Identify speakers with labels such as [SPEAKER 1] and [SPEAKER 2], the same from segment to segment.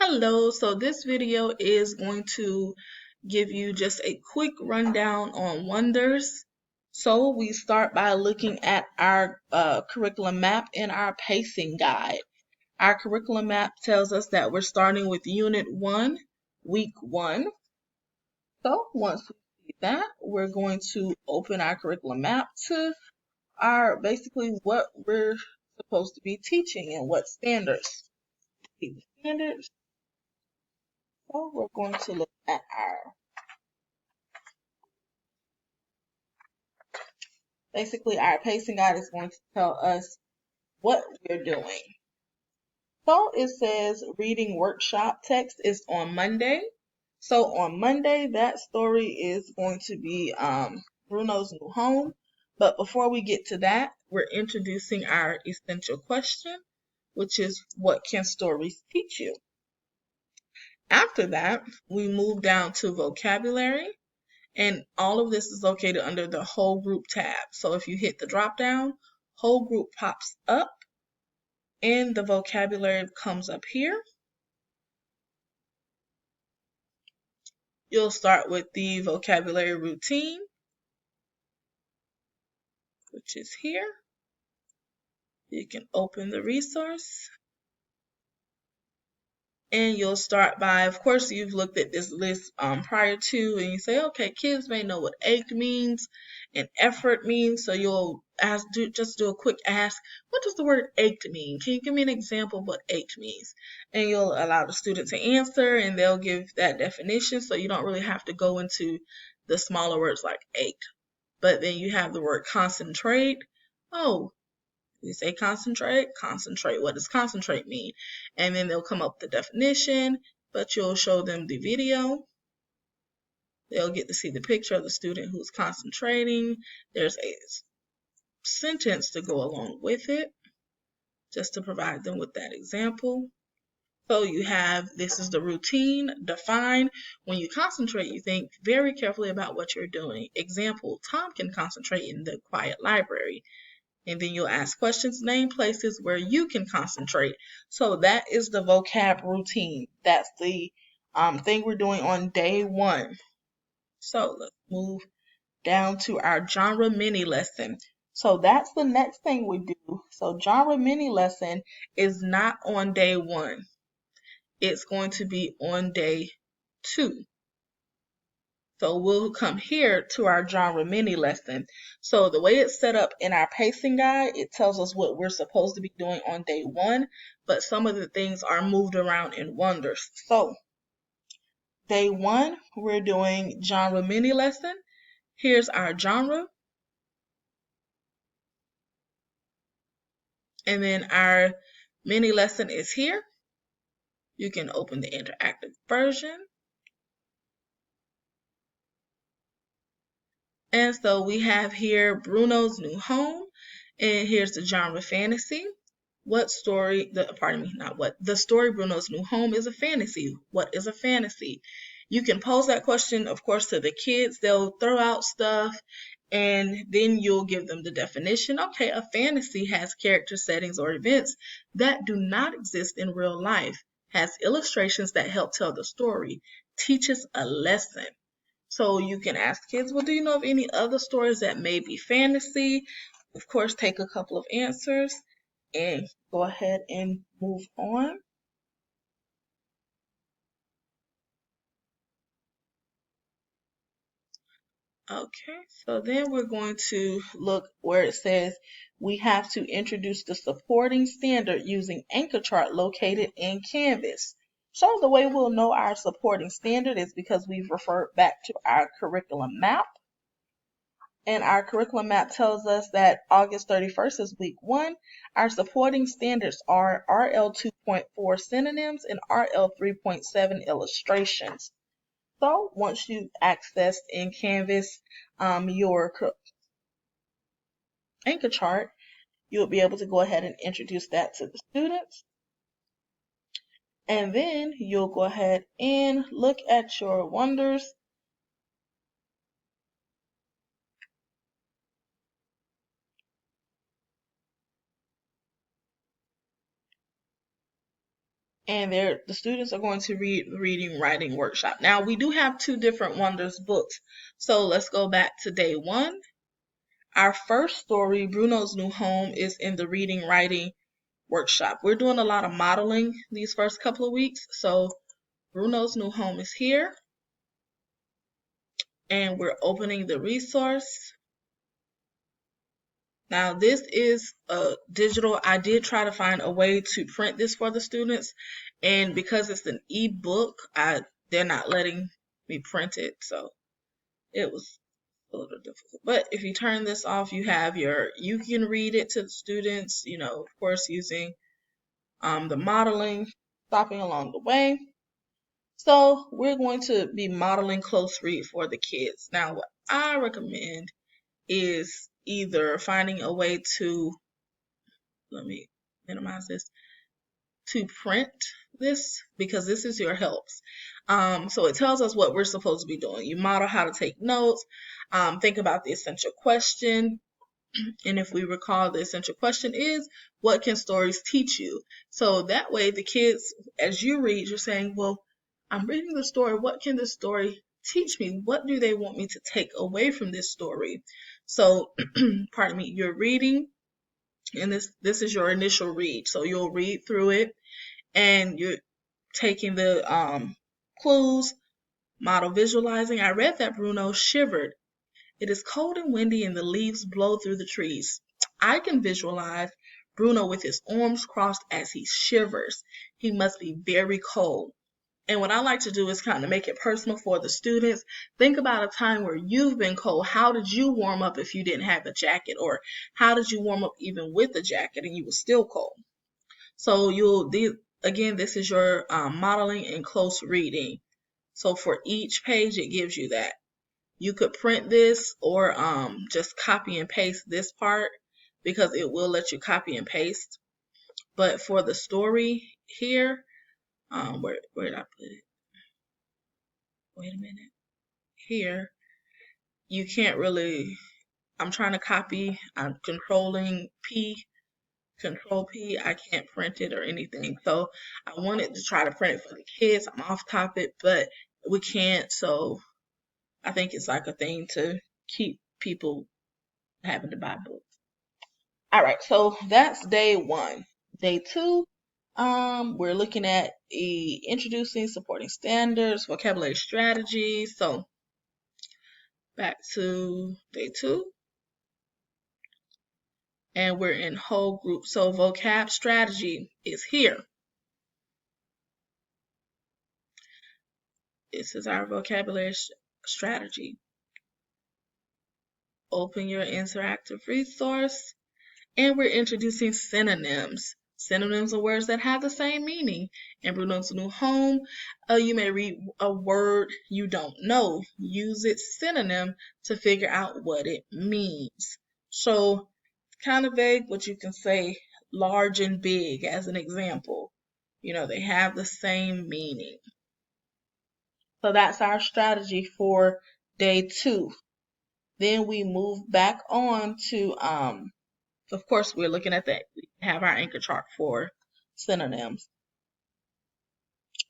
[SPEAKER 1] Hello, so this video is going to give you just a quick rundown on wonders. So we start by looking at our curriculum map and our pacing guide. Our curriculum map tells us that we're starting with Unit 1, Week 1. So once we see that, we're going to open our curriculum map to our basically what we're supposed to be teaching and what standards. See the standards. So we're going to look at our pacing guide is going to tell us what we're doing. So it says reading workshop text is on Monday. So on Monday, that story is going to be Bruno's New Home. But before we get to that, we're introducing our essential question, which is what can stories teach you? After that, we move down to vocabulary. And all of this is located under the whole group tab. So if you hit the drop down, whole group pops up and the vocabulary comes up here. You'll start with the vocabulary routine, which is here. You can open the resource. And you'll start by, of course, you've looked at this list prior to, and you say, okay, kids may know what ached means and effort means. So you'll just do a quick ask, what does the word ached mean? Can you give me an example of what ached means? And you'll allow the student to answer, and they'll give that definition. So you don't really have to go into the smaller words like ached. But then you have the word concentrate. Oh, we say concentrate, what does concentrate mean? And then they'll come up with the definition, but you'll show them the video. They'll get to see the picture of the student who's concentrating. There's a sentence to go along with it, just to provide them with that example. So you have, this is the routine, define. When you concentrate, you think very carefully about what you're doing. Example, Tom can concentrate in the quiet library. And then you'll ask questions, name places where you can concentrate. So that is the vocab routine. That's the thing we're doing on day 1. So let's move down to our genre mini lesson. So that's the next thing we do. So genre mini lesson is not on day 1. It's going to be on day 2. So we'll come here to our genre mini lesson. So the way it's set up in our pacing guide, it tells us what we're supposed to be doing on day 1, but some of the things are moved around in wonders. So day 1, we're doing genre mini lesson. Here's our genre. And then our mini lesson is here. You can open the interactive version. And so we have here Bruno's New Home, and here's the genre fantasy. The story Bruno's New Home is a fantasy. What is a fantasy? You can pose that question, of course, to the kids. They'll throw out stuff, and then you'll give them the definition. Okay, a fantasy has character settings or events that do not exist in real life, has illustrations that help tell the story, teaches a lesson. So you can ask kids, well, do you know of any other stories that may be fantasy? Of course, take a couple of answers and go ahead and move on. Okay, so then we're going to look where it says we have to introduce the supporting standard using anchor chart located in Canvas. So the way we'll know our supporting standard is because we've referred back to our curriculum map. And our curriculum map tells us that August 31st is week 1. Our supporting standards are RL 2.4 synonyms and RL 3.7 illustrations. So once you've accessed in Canvas your anchor chart, you'll be able to go ahead and introduce that to the students. And then you'll go ahead and look at your wonders. and the students are going to read the reading writing workshop. Now we do have 2 different Wonders books. So let's go back to day 1. Our first story, Bruno's New Home, is in the reading writing workshop. We're doing a lot of modeling these first couple of weeks. So Bruno's New Home is here, and we're opening the resource. Now this is a digital. I did try to find a way to print this for the students, and because it's an ebook, they're not letting me print it, so it was a little difficult. But if you turn this off, you can read it to the students, of course using the modeling, stopping along the way. So we're going to be modeling close read for the kids. Now what I recommend is either finding a way to, let me minimize this, to print this, because this is your helps. So it tells us what we're supposed to be doing. You model how to take notes, think about the essential question. And if we recall, the essential question is, what can stories teach you? So that way the kids, as you read, you're saying, well, I'm reading the story. What can this story teach me? What do they want me to take away from this story? So, pardon me, you're reading, and this is your initial read. So you'll read through it, and you're taking the clues, model visualizing. I read that Bruno shivered. It is cold and windy, and the leaves blow through the trees. I can visualize Bruno with his arms crossed as he shivers. He must be very cold. And what I like to do is kind of make it personal for the students. Think about a time where you've been cold. How did you warm up if you didn't have a jacket? Or how did you warm up even with a jacket and you were still cold? So again, this is your modeling and close reading. So for each page, it gives you that. You could print this or just copy and paste this part, because it will let you copy and paste. But for the story here, where did I put it? Wait a minute. Here, you can't really, I'm trying to copy, I'm controlling P, Control P, I can't print it or anything. So I wanted to try to print it for the kids. I'm off topic, but we can't. So I think it's like a thing to keep people having to buy books. All right, so that's day 1. Day 2, we're looking at introducing supporting standards, vocabulary strategies. So back to day 2, and we're in whole group. So vocab strategy is here. This is our vocabulary strategy. Open your interactive resource, and we're introducing synonyms. Synonyms are words that have the same meaning. In Bruno's New Home, you may read a word you don't know. Use its synonym to figure out what it means. So, kind of vague, but you can say large and big as an example. They have the same meaning. So that's our strategy for day 2. Then we move back on to, of course, we're looking at that. We have our anchor chart for synonyms,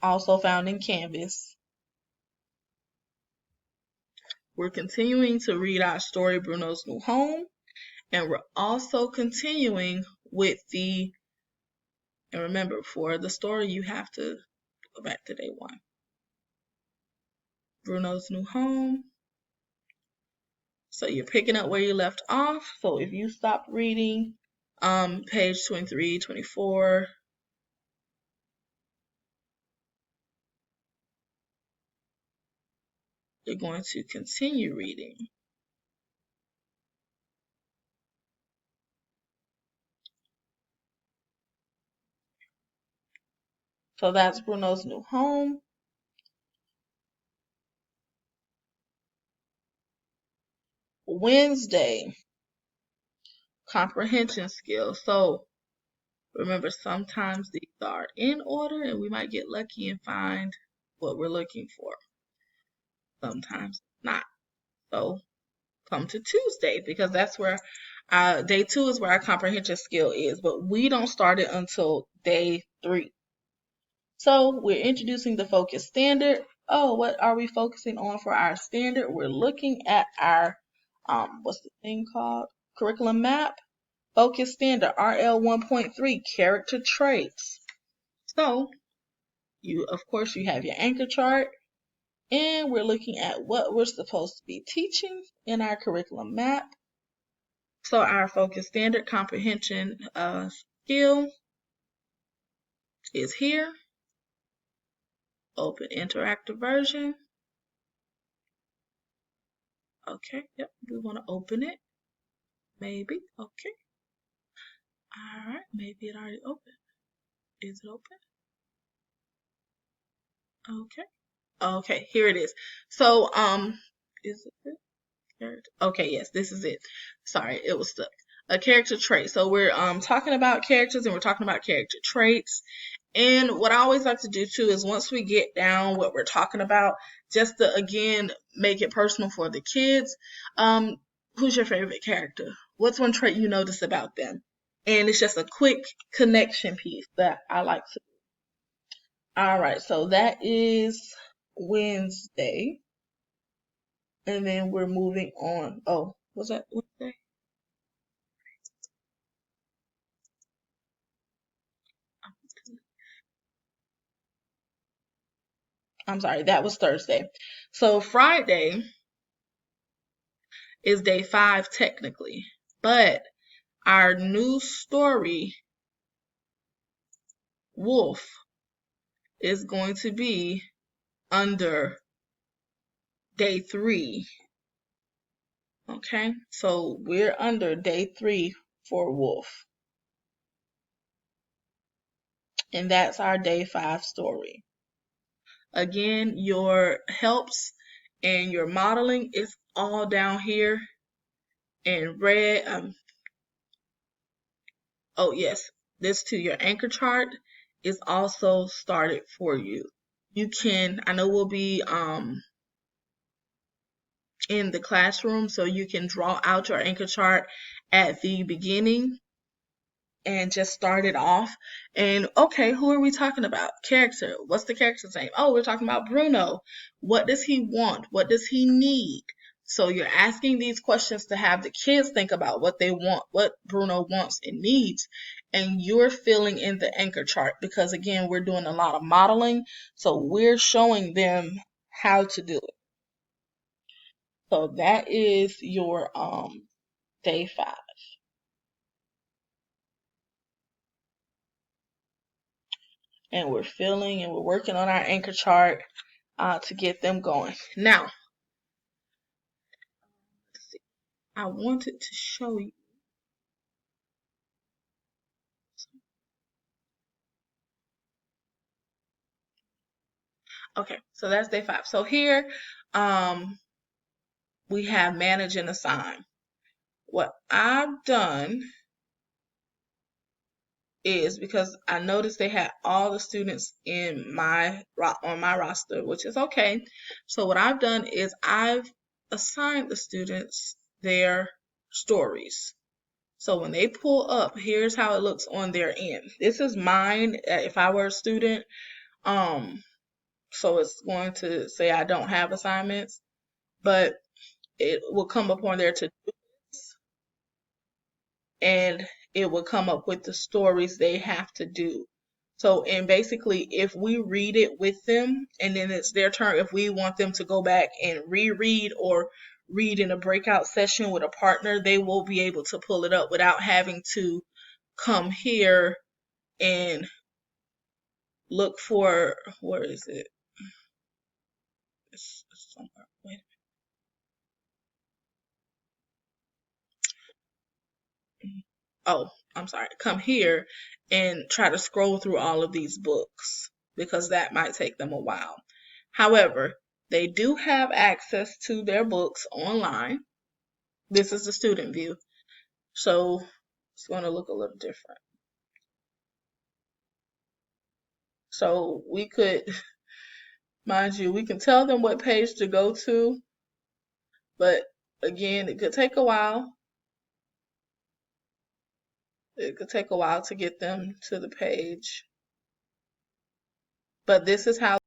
[SPEAKER 1] also found in Canvas. We're continuing to read our story, Bruno's New Home, and we're also continuing with and remember, for the story, you have to go back to day 1. Bruno's New Home. So you're picking up where you left off. So if you stop reading page 23, 24, you're going to continue reading. So that's Bruno's New Home. Wednesday, comprehension skills. So remember, sometimes these are in order and we might get lucky and find what we're looking for. Sometimes not. So come to Tuesday, because that's where day 2 is where our comprehension skill is, but we don't start it until day 3. So we're introducing the focus standard. Oh, what are we focusing on for our standard? We're looking at our, what's the thing called? Curriculum map. Focus standard, RL 1.3, character traits. So of course, you have your anchor chart, and we're looking at what we're supposed to be teaching in our curriculum map. So our focus standard comprehension skill is here. Open interactive version. Okay, yep, we want to open it. Maybe, okay. All right, maybe it already opened. Is it open? Okay. Okay, here it is. So, is it? Okay, yes, this is it. Sorry, it was stuck. A character trait. So we're talking about characters and we're talking about character traits. And what I always like to do too is once we get down what we're talking about, just to again make it personal for the kids. Who's your favorite character? What's one trait you notice about them? And it's just a quick connection piece that I like to. All right, so that is Wednesday. And then we're moving on. Oh, was that Wednesday? I'm sorry, that was Thursday. So Friday is day 5 technically, but our new story, Wolf, is going to be under day 3. Okay, so we're under day 3 for Wolf. And that's our day 5 story. Again, your helps and your modeling is all down here in red. Oh yes, this too, your anchor chart is also started for you. You can, I know we'll be in the classroom, so you can draw out your anchor chart at the beginning and just start it off. And okay, who are we talking about? Character. What's the character's name? Oh, we're talking about Bruno. What does he want? What does he need? So you're asking these questions to have the kids think about what they want, what Bruno wants and needs, and you're filling in the anchor chart because again, we're doing a lot of modeling, so we're showing them how to do it. So that is your day 5. And we're filling and we're working on our anchor chart to get them going. Now, let's see. I wanted to show you. Okay, so that's day 5. So here we have manage and assign. What I've done is because I noticed they had all the students in on my roster, which is okay. So what I've done is I've assigned the students their stories. So when they pull up, here's how it looks on their end. This is mine if I were a student. So it's going to say I don't have assignments, but it will come up on there to and it will come up with the stories they have to do. So, and basically, if we read it with them and then it's their turn, if we want them to go back and reread or read in a breakout session with a partner, they will be able to pull it up without having to come here and look for, where is it? It's somewhere. Wait. Oh, I'm sorry. Come here and try to scroll through all of these books because that might take them a while. However, they do have access to their books online. This is the student view. So it's going to look a little different. So we could, mind you, we can tell them what page to go to, but again, it could take a while. It could take a while to get them to the page. but this is how